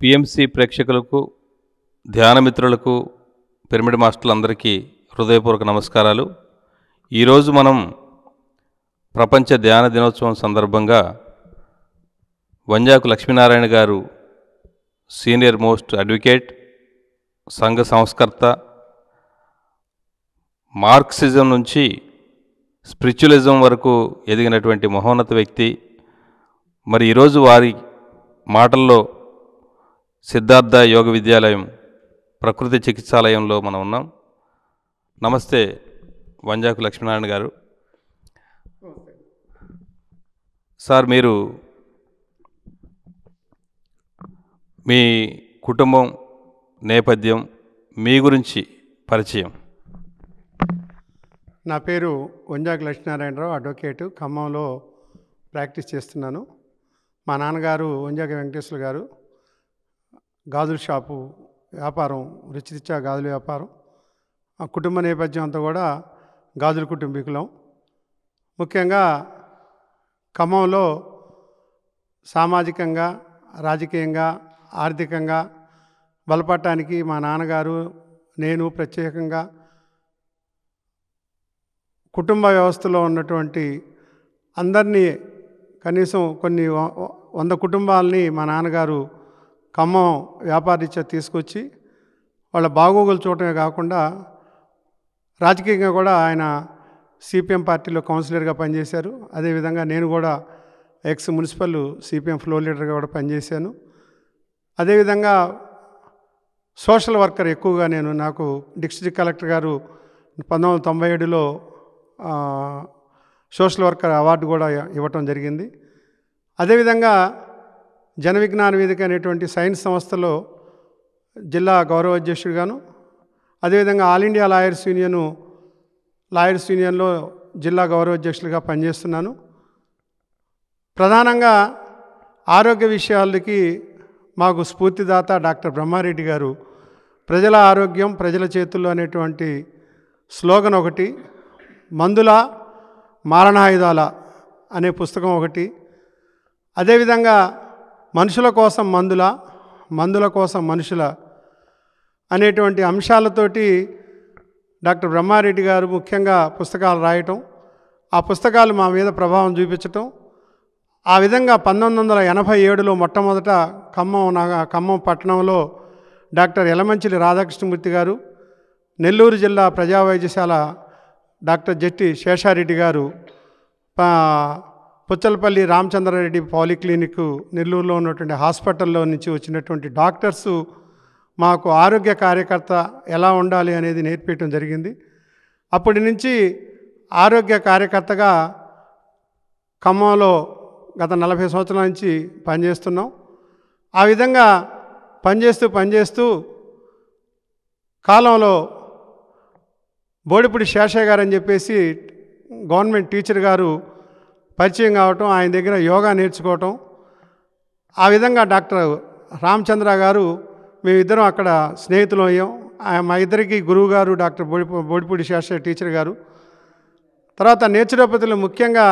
PMC ప్రేక్షకులకు, ధ్యానమిత్రులకు, pyramid మాస్టర్లందరికీ హృదయపూర్వక నమస్కారాలు. ఈరోజు మనం ప్రపంచ ధ్యాన దినోత్సవం సందర్భంగా వంజాకు లక్ష్మీనారాయణ గారు సీనియర్ మోస్ట్ అడ్వకేట్, సంఘ సంస్కర్త, మార్క్సిజం నుంచి స్పిరిచువలిజం వరకు ఎదిగినటువంటి మహోన్నత వ్యక్తి. మరి ఈరోజు వారి మాటల్లో సిద్ధార్థ యోగ విద్యాలయం ప్రకృతి చికిత్సాలయంలో మనం ఉన్నాం. నమస్తే వంజాకు లక్ష్మీనారాయణ గారు. సార్, మీరు మీ కుటుంబం, నేపథ్యం, మీ గురించి పరిచయం. నా పేరు వంజాకు లక్ష్మీనారాయణరావు, అడ్వకేటు, ఖమ్మంలో ప్రాక్టీస్ చేస్తున్నాను. మా నాన్నగారు వంజాకు వెంకటేశ్వర గారు గాజుల షాపు వ్యాపారం, రుచిరిచ్చా గాజుల వ్యాపారం. ఆ కుటుంబ నేపథ్యం అంతా కూడా గాజుల కుటుంబీకులం. ముఖ్యంగా ఖమ్మంలో సామాజికంగా, రాజకీయంగా, ఆర్థికంగా బలపడటానికి మా నాన్నగారు, నేను ప్రత్యేకంగా కుటుంబ వ్యవస్థలో ఉన్నటువంటి అందరినీ, కనీసం కొన్ని 100 కుటుంబాలని మా నాన్నగారు ఖమ్మం వ్యాపారరీత్యా తీసుకొచ్చి వాళ్ళ బాగోగులు చూడటమే కాకుండా రాజకీయంగా కూడా ఆయన సిపిఎం పార్టీలో కౌన్సిలర్గా పనిచేశారు. అదేవిధంగా నేను కూడా ఎక్స్ మున్సిపల్ సిపిఎం ఫ్లోర్ లీడర్గా కూడా పనిచేశాను. అదేవిధంగా సోషల్ వర్కర్ ఎక్కువగా నాకు డిస్ట్రిక్ట్ కలెక్టర్ గారు 1997లో సోషల్ వర్కర్ అవార్డు కూడా ఇవ్వటం జరిగింది. అదేవిధంగా జన విజ్ఞాన వేదిక అనేటువంటి సైన్స్ సంస్థలో జిల్లా గౌరవ అధ్యక్షుడిగాను, అదేవిధంగా ఆల్ ఇండియా లాయర్స్ యూనియన్లో జిల్లా గౌరవ అధ్యక్షుడిగా పనిచేస్తున్నాను. ప్రధానంగా ఆరోగ్య విషయాలకి మాకు స్ఫూర్తిదాత డాక్టర్ బ్రహ్మారెడ్డి గారు ప్రజల ఆరోగ్యం ప్రజల చేతుల్లో అనేటువంటి స్లోగన్ ఒకటి, మందుల మారణాయుధాల అనే పుస్తకం ఒకటి, అదేవిధంగా మనుషుల కోసం మందుల, మందుల కోసం మనుషుల అనేటువంటి అంశాలతోటి డాక్టర్ బ్రహ్మారెడ్డి గారు ముఖ్యంగా పుస్తకాలు రాయటం, ఆ పుస్తకాలు మా మీద ప్రభావం చూపించటం. ఆ విధంగా 1987లో మొట్టమొదట ఖమ్మం పట్టణంలో డాక్టర్ యలమంచిలి రాధాకృష్ణమూర్తి గారు, నెల్లూరు జిల్లా ప్రజా వైద్యశాల డాక్టర్ జట్టి శేషారెడ్డి గారు, పుచ్చలపల్లి రామచంద్రారెడ్డి పాలిక్లినిక్ నెల్లూరులో ఉన్నటువంటి హాస్పిటల్లో నుంచి వచ్చినటువంటి డాక్టర్సు మాకు ఆరోగ్య కార్యకర్త ఎలా ఉండాలి అనేది నేర్పించడం జరిగింది. అప్పటి నుంచి ఆరోగ్య కార్యకర్తగా ఖమ్మంలో గత 40 సంవత్సరాల నుంచి పనిచేస్తున్నాం. ఆ విధంగా పనిచేస్తూ కాలంలో బోడిపూడి శేషయ్య గారు అని చెప్పేసి గవర్నమెంట్ టీచర్ గారు పరిచయం కావటం, ఆయన దగ్గర యోగా నేర్చుకోవటం. ఆ విధంగా డాక్టర్ రామచంద్ర గారు, మేమిద్దరం అక్కడ స్నేహితులు అయ్యాం. మా ఇద్దరికి గురువు గారు డాక్టర్ బోడిపూడి శేషయ్య టీచర్ గారు. తర్వాత నేచురోపతిలో ముఖ్యంగా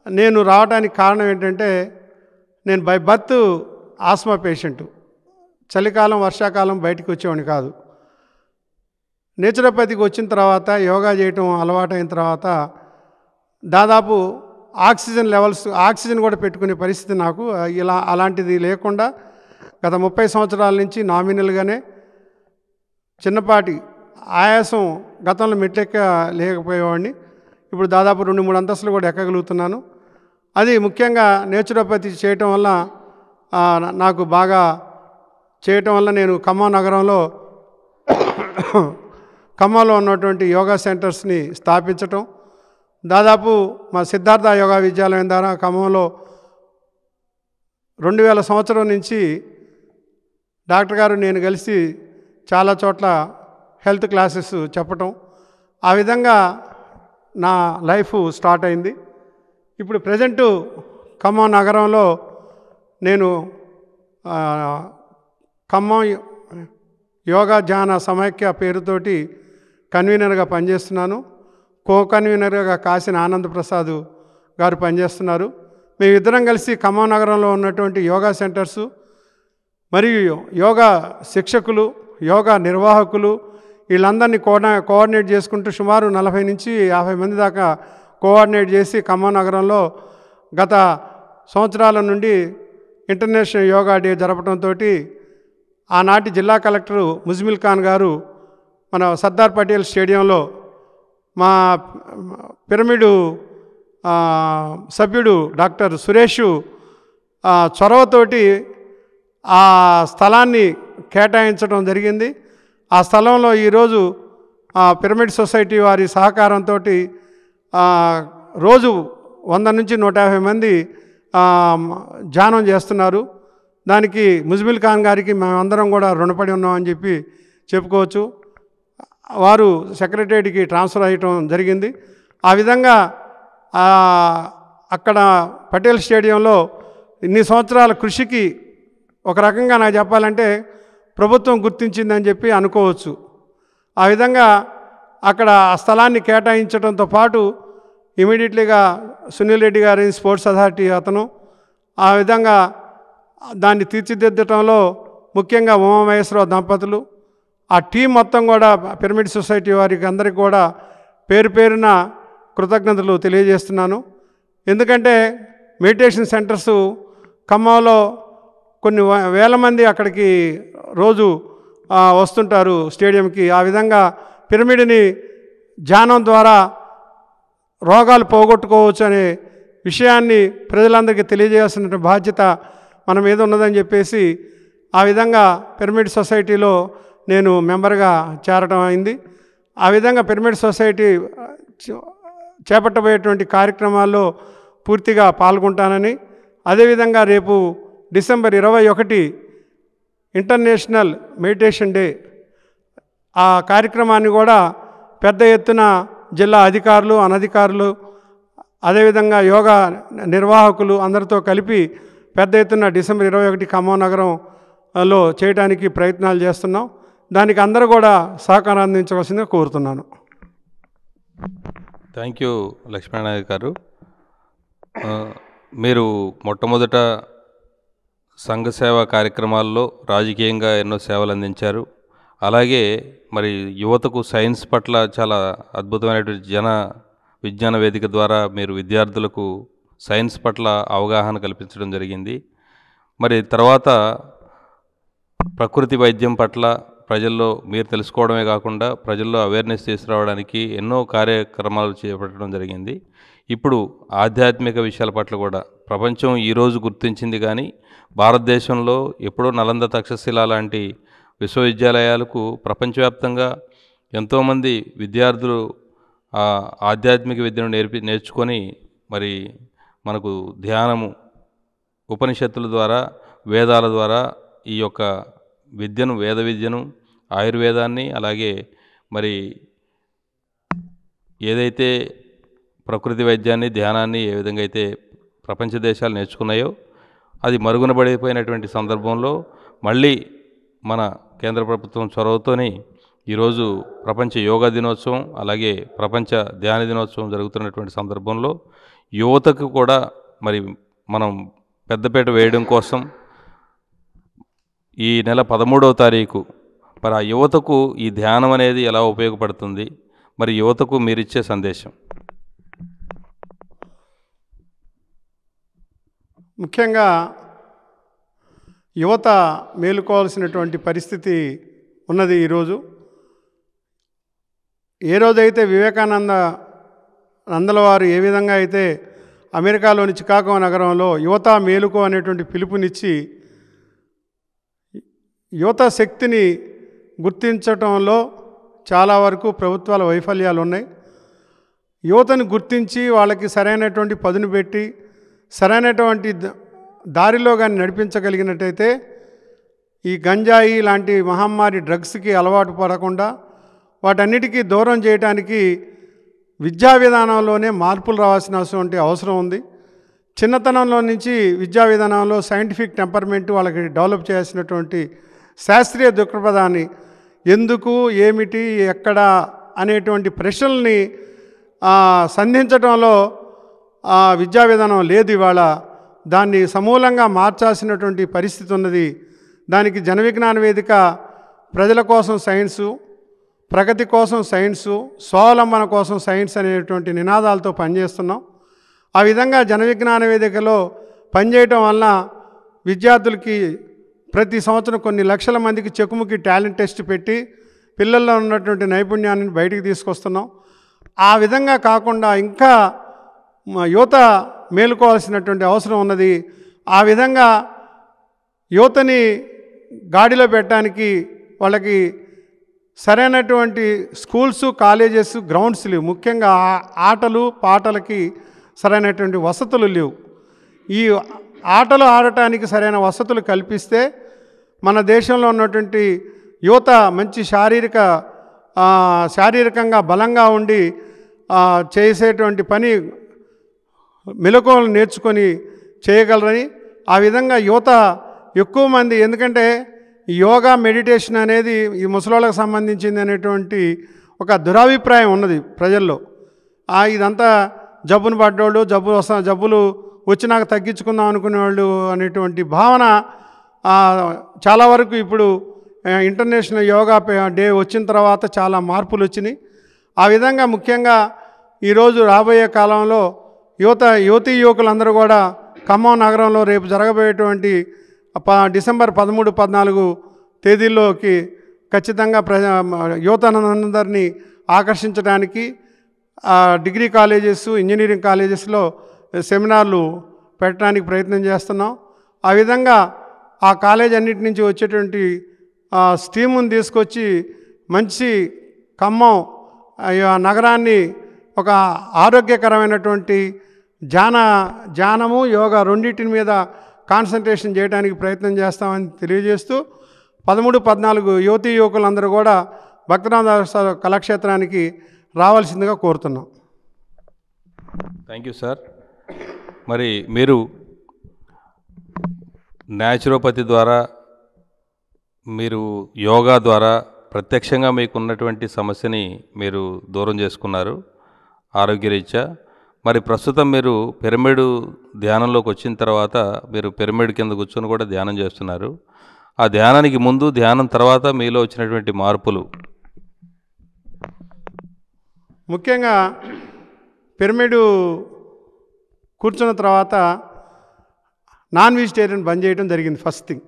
నేను రావడానికి కారణం ఏంటంటే, నేను బై బర్త్ ఆస్మా పేషెంటు. చలికాలం, వర్షాకాలం బయటికి వచ్చేవాడిని కాదు. నేచురోపతికి వచ్చిన తర్వాత యోగా చేయటం అలవాటైన తర్వాత దాదాపు ఆక్సిజన్ కూడా పెట్టుకునే పరిస్థితి నాకు అలాంటిది లేకుండా గత 30 సంవత్సరాల నుంచి నామినల్గానే చిన్నపాటి ఆయాసం, గతంలో మెట్లెక్క లేకపోయేవాడిని, ఇప్పుడు దాదాపు 2-3 అంతస్తులు కూడా ఎక్కగలుగుతున్నాను. అది ముఖ్యంగా నేచురోపతి చేయటం వల్ల, నాకు బాగా చేయటం వల్ల నేను ఖమ్మంలో ఉన్నటువంటి యోగా సెంటర్స్ని స్థాపించటం, దాదాపు మా సిద్ధార్థ యోగా విద్యాలయం ద్వారా ఖమ్మంలో 2000 సంవత్సరం నుంచి డాక్టర్ గారు నేను కలిసి చాలా చోట్ల హెల్త్ క్లాసెస్ చెప్పటం, ఆ విధంగా నా లైఫ్ స్టార్ట్ అయింది. ఇప్పుడు ప్రజెంటు ఖమ్మం నగరంలో నేను ఖమ్మం యోగా ధ్యాన సమైక్య పేరుతోటి కన్వీనర్గా పనిచేస్తున్నాను. కో కన్వీనర్గా కాసిన ఆనందప్రసాద్ గారు పనిచేస్తున్నారు. మేమిద్దరం కలిసి ఖమ్మం నగరంలో ఉన్నటువంటి యోగా సెంటర్సు మరియు యోగా శిక్షకులు, యోగా నిర్వాహకులు వీళ్ళందరినీ కోఆర్డినేట్ చేసుకుంటూ సుమారు 40 నుంచి 50 మంది దాకా కోఆర్డినేట్ చేసి ఖమ్మం నగరంలో గత సంవత్సరాల నుండి ఇంటర్నేషనల్ యోగా డే జరపడంతో ఆనాటి జిల్లా కలెక్టరు ముజ్మిల్ ఖాన్ గారు మన సర్దార్ పటేల్ స్టేడియంలో మా పిరమిడు సభ్యుడు డాక్టర్ సురేష్ చొరవతోటి ఆ స్థలాన్ని కేటాయించడం జరిగింది. ఆ స్థలంలో ఈరోజు పిరమిడ్ సొసైటీ వారి సహకారంతో రోజు 100 నుంచి 150 మంది ధ్యానం చేస్తున్నారు. దానికి ముజ్మిల్ ఖాన్ గారికి మేమందరం కూడా రుణపడి ఉన్నామని చెప్పి చెప్పుకోవచ్చు. వారు సెక్రటరీకి ట్రాన్స్ఫర్ అయ్యటం జరిగింది. ఆ విధంగా అక్కడ పటేల్ స్టేడియంలో ఇన్ని సంవత్సరాల కృషికి ఒక రకంగా నాకు చెప్పాలంటే ప్రభుత్వం గుర్తించిందని చెప్పి అనుకోవచ్చు. ఆ విధంగా అక్కడ ఆ స్థలాన్ని కేటాయించడంతో పాటు ఇమీడియట్లీగా సునీల్ రెడ్డి గారి స్పోర్ట్స్ అథారిటీ అతను ఆ విధంగా దాన్ని తీర్చిదిద్దటంలో ముఖ్యంగా ఉమామహేశ్వరరావు దంపతులు ఆ టీం మొత్తం కూడా పిరమిడ్ సొసైటీ వారికి అందరికీ కూడా పేరు పేరున కృతజ్ఞతలు తెలియజేస్తున్నాను. ఎందుకంటే మెడిటేషన్ సెంటర్స్ ఖమ్మంలో కొన్ని వేల మంది అక్కడికి రోజు వస్తుంటారు స్టేడియంకి. ఆ విధంగా పిరమిడ్ని ధ్యానం ద్వారా రోగాలు పోగొట్టుకోవచ్చు అనే విషయాన్ని ప్రజలందరికీ తెలియజేయాల్సిన బాధ్యత మన మీద ఉన్నదని చెప్పేసి ఆ విధంగా పిరమిడ్ సొసైటీలో నేను మెంబర్గా చేరడం అయింది. ఆ విధంగా పిరమిడ్ సొసైటీ చేపట్టబోయేటువంటి కార్యక్రమాల్లో పూర్తిగా పాల్గొంటానని, అదేవిధంగా రేపు డిసెంబర్ 21 ఇంటర్నేషనల్ మెడిటేషన్ డే ఆ కార్యక్రమాన్ని కూడా పెద్ద ఎత్తున జిల్లా అధికారులు, అనధికారులు, అదేవిధంగా యోగా నిర్వాహకులు అందరితో కలిపి పెద్ద ఎత్తున డిసెంబర్ 21 ఖమ్మం నగరంలో చేయడానికి ప్రయత్నాలు చేస్తున్నాం. దానికి అందరూ కూడా సహకారం అందించవలసిందిగా కోరుతున్నాను. థ్యాంక్ యూ లక్ష్మీనారాయణ గారు. మీరు మొట్టమొదట సంఘ సేవా కార్యక్రమాల్లో రాజకీయంగా ఎన్నో సేవలు అందించారు. అలాగే మరి యువతకు సైన్స్ పట్ల చాలా అద్భుతమైనటువంటి విజ్ఞాన వేదిక ద్వారా మీరు విద్యార్థులకు సైన్స్ పట్ల అవగాహన కల్పించడం జరిగింది. మరి తర్వాత ప్రకృతి వైద్యం పట్ల ప్రజల్లో మీరు తెలుసుకోవడమే కాకుండా ప్రజల్లో అవేర్నెస్ తీసుకురావడానికి ఎన్నో కార్యక్రమాలు చేపట్టడం జరిగింది. ఇప్పుడు ఆధ్యాత్మిక విషయాల పట్ల కూడా ప్రపంచం ఈరోజు గుర్తించింది, కానీ భారతదేశంలో ఎప్పుడో నలంద తక్షశిల లాంటి విశ్వవిద్యాలయాలకు ప్రపంచవ్యాప్తంగా ఎంతోమంది విద్యార్థులు ఆధ్యాత్మిక విద్యను నేర్చుకొని మరి మనకు ధ్యానము, ఉపనిషత్తుల ద్వారా, వేదాల ద్వారా ఈ యొక్క విద్యను, వేద విద్యను, ఆయుర్వేదాన్ని, అలాగే మరి ఏదైతే ప్రకృతి వైద్యాన్ని, ధ్యానాన్ని ఏ విధంగా అయితే ప్రపంచ దేశాలు నేర్చుకున్నాయో అది మరుగున పడిపోయినటువంటి సందర్భంలో మళ్ళీ మన కేంద్ర ప్రభుత్వం చొరవతోని ఈరోజు ప్రపంచ యోగా దినోత్సవం, అలాగే ప్రపంచ ధ్యాన దినోత్సవం జరుగుతున్నటువంటి సందర్భంలో యువతకు కూడా మరి మనం పెద్దపీట వేయడం కోసం ఈ నెల 13వ తారీఖు మరి ఆ యువతకు ఈ ధ్యానం అనేది ఎలా ఉపయోగపడుతుంది, మరి యువతకు మీరిచ్చే సందేశం? ముఖ్యంగా యువత మేలుకోవాల్సినటువంటి పరిస్థితి ఉన్నది. ఈరోజు ఏ రోజైతే వివేకానందల వారు ఏ విధంగా అయితే అమెరికాలోని చికాగో నగరంలో యువత మేలుకో అనేటువంటి పిలుపునిచ్చి యువత శక్తిని గుర్తించటంలో చాలా వరకు ప్రభుత్వాల వైఫల్యాలు ఉన్నాయి. యువతను గుర్తించి వాళ్ళకి సరైనటువంటి పదును పెట్టి సరైనటువంటి దారిలో కానీ నడిపించగలిగినట్టయితే ఈ గంజాయి లాంటి మహమ్మారి డ్రగ్స్కి అలవాటు పడకుండా వాటన్నిటికీ దూరం చేయడానికి విద్యా విధానంలోనే మార్పులు రావాల్సినటువంటి అవసరం ఉంది. చిన్నతనంలో నుంచి విద్యా విధానంలో సైంటిఫిక్ టెంపర్మెంట్ వాళ్ళకి డెవలప్ చేయాల్సినటువంటి శాస్త్రీయ దృక్పథాన్ని, ఎందుకు, ఏమిటి, ఎక్కడ అనేటువంటి ప్రశ్నల్ని సంధించడంలో విద్యా విధానం లేదు. ఇవాళ దాన్ని సమూలంగా మార్చాల్సినటువంటి పరిస్థితి ఉన్నది. దానికి జన విజ్ఞాన వేదిక ప్రజల కోసం సైన్సు, ప్రగతి కోసం సైన్సు, స్వావలంబన కోసం సైన్స్ అనేటువంటి నినాదాలతో పనిచేస్తున్నాం. ఆ విధంగా జన విజ్ఞాన వేదికలో పనిచేయటం వలన విద్యార్థులకి ప్రతి సంవత్సరం కొన్ని లక్షల మందికి చెకుముకి టాలెంట్ టెస్ట్ పెట్టి పిల్లల్లో ఉన్నటువంటి నైపుణ్యాన్ని బయటికి తీసుకొస్తున్నాం. ఆ విధంగా కాకుండా ఇంకా యువత మేలుకోవాల్సినటువంటి అవసరం ఉన్నది. ఆ విధంగా యువతని గాడిలో పెట్టడానికి వాళ్ళకి సరైనటువంటి స్కూల్స్, కాలేజెస్, గ్రౌండ్స్ లేవు. ముఖ్యంగా ఆటలు పాటలకి సరైనటువంటి వసతులు లేవు. ఈ ఆటలు ఆడటానికి సరైన వసతులు కల్పిస్తే మన దేశంలో ఉన్నటువంటి యువత మంచి శారీరకంగా బలంగా ఉండి చేసేటువంటి పని మెలకువలు నేర్చుకొని చేయగలరని, ఆ విధంగా యువత ఎక్కువ మంది, ఎందుకంటే యోగా మెడిటేషన్ అనేది ఈ ముసలోళ్ళకి సంబంధించింది అనేటువంటి ఒక దురభిప్రాయం ఉన్నది ప్రజల్లో. ఇదంతా జబ్బును పడ్డోళ్ళు, జబ్బులు వచ్చినాక తగ్గించుకుందాం అనుకునేవాళ్ళు అనేటువంటి భావన చాలా వరకు ఇప్పుడు ఇంటర్నేషనల్ యోగా డే వచ్చిన తర్వాత చాలా మార్పులు వచ్చినాయి. ఆ విధంగా ముఖ్యంగా ఈరోజు రాబోయే కాలంలో యువతీ యువకులందరూ కూడా ఖమ్మం నగరంలో రేపు జరగబోయేటువంటి డిసెంబర్ 13, 14 తేదీల్లోకి ఖచ్చితంగా యువతనందరినీ ఆకర్షించడానికి డిగ్రీ కాలేజెస్, ఇంజనీరింగ్ కాలేజెస్లో సెమినార్లు పెట్టడానికి ప్రయత్నం చేస్తున్నాం. ఆ విధంగా ఆ కాలేజ్ అన్నిటి నుంచి వచ్చేటువంటి స్టీముని తీసుకొచ్చి మంచి ఖమ్మం నగరాన్ని ఒక ఆరోగ్యకరమైనటువంటి ధ్యానము, యోగా రెండింటి మీద కాన్సన్ట్రేషన్ చేయడానికి ప్రయత్నం చేస్తామని తెలియజేస్తూ 13, 14 యువతీ యువకులందరూ కూడా భక్తనాథ కళాక్షేత్రానికి రావాల్సిందిగా కోరుతున్నాం. Thank you sir. మరి మీరు న్యాచురోపతి ద్వారా, మీరు యోగా ద్వారా ప్రత్యక్షంగా మీకు ఉన్నటువంటి సమస్యని మీరు దూరం చేసుకున్నారు ఆరోగ్యరీత్యా. మరి ప్రస్తుతం మీరు పిరమిడ్ ధ్యానంలోకి వచ్చిన తర్వాత మీరు పిరమిడ్ కింద కూర్చొని కూడా ధ్యానం చేస్తున్నారు. ఆ ధ్యానానికి ముందు, ధ్యానం తర్వాత మీలో వచ్చినటువంటి మార్పులు? ముఖ్యంగా పిరమిడ్ కూర్చున్న తర్వాత నాన్ వెజిటేరియన్ బంద్ చేయడం జరిగింది. ఫస్ట్ థింగ్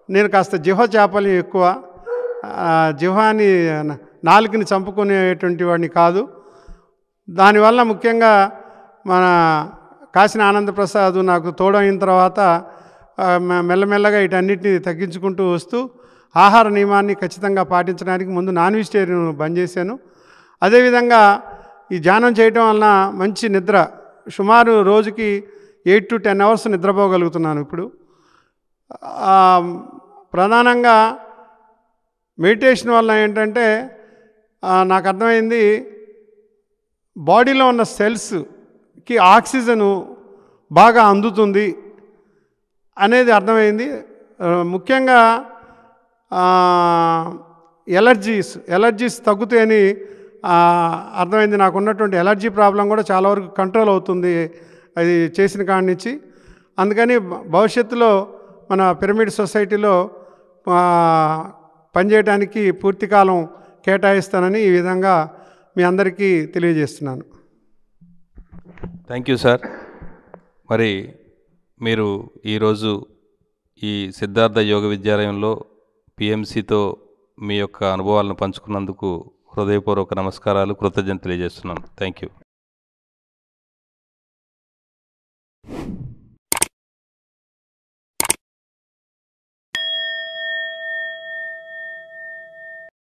నేను కాస్త జిహ్వ చాపల్యం ఎక్కువ, జిహ్వాని నాలుకని చంపుకునేటువంటి వాడిని కాదు. దానివల్ల ముఖ్యంగా మన కాశీన ఆనందప్రసాద్ నాకు తోడైన తర్వాత మెల్లమెల్లగా వీటన్నిటిని తగ్గించుకుంటూ వస్తూ ఆహార నియమాన్ని ఖచ్చితంగా పాటించడానికి ముందు నాన్ వెజిటేరియన్ బంద్ చేశాను. అదేవిధంగా ఈ ధ్యానం చేయటం వలన మంచి నిద్ర, సుమారు రోజుకి 8 to 10 hours నిద్రపోగలుగుతున్నాను ఇప్పుడు. ప్రధానంగా మెడిటేషన్ వల్ల ఏంటంటే నాకు అర్థమైంది, బాడీలో ఉన్న సెల్స్కి ఆక్సిజను బాగా అందుతుంది అనేది అర్థమైంది. ముఖ్యంగా ఎలర్జీస్ తగ్గుతాయని అర్థమైంది. నాకు ఉన్నటువంటి ఎలర్జీ ప్రాబ్లం కూడా చాలా వరకు కంట్రోల్ అవుతుంది అది చేసిన కాడి నుంచి. అందుకని భవిష్యత్తులో మన పిరమిడ్ సొసైటీలో పనిచేయడానికి పూర్తికాలం కేటాయిస్తానని ఈ విధంగా మీ అందరికీ తెలియజేస్తున్నాను. Thank you sir. మరి మీరు ఈరోజు ఈ సిద్ధార్థ యోగ విద్యాలయంలో పిఎంసితో మీ యొక్క అనుభవాలను పంచుకున్నందుకు హృదయపూర్వక నమస్కారాలు, కృతజ్ఞతలు తెలియజేస్తున్నాను. Thank you.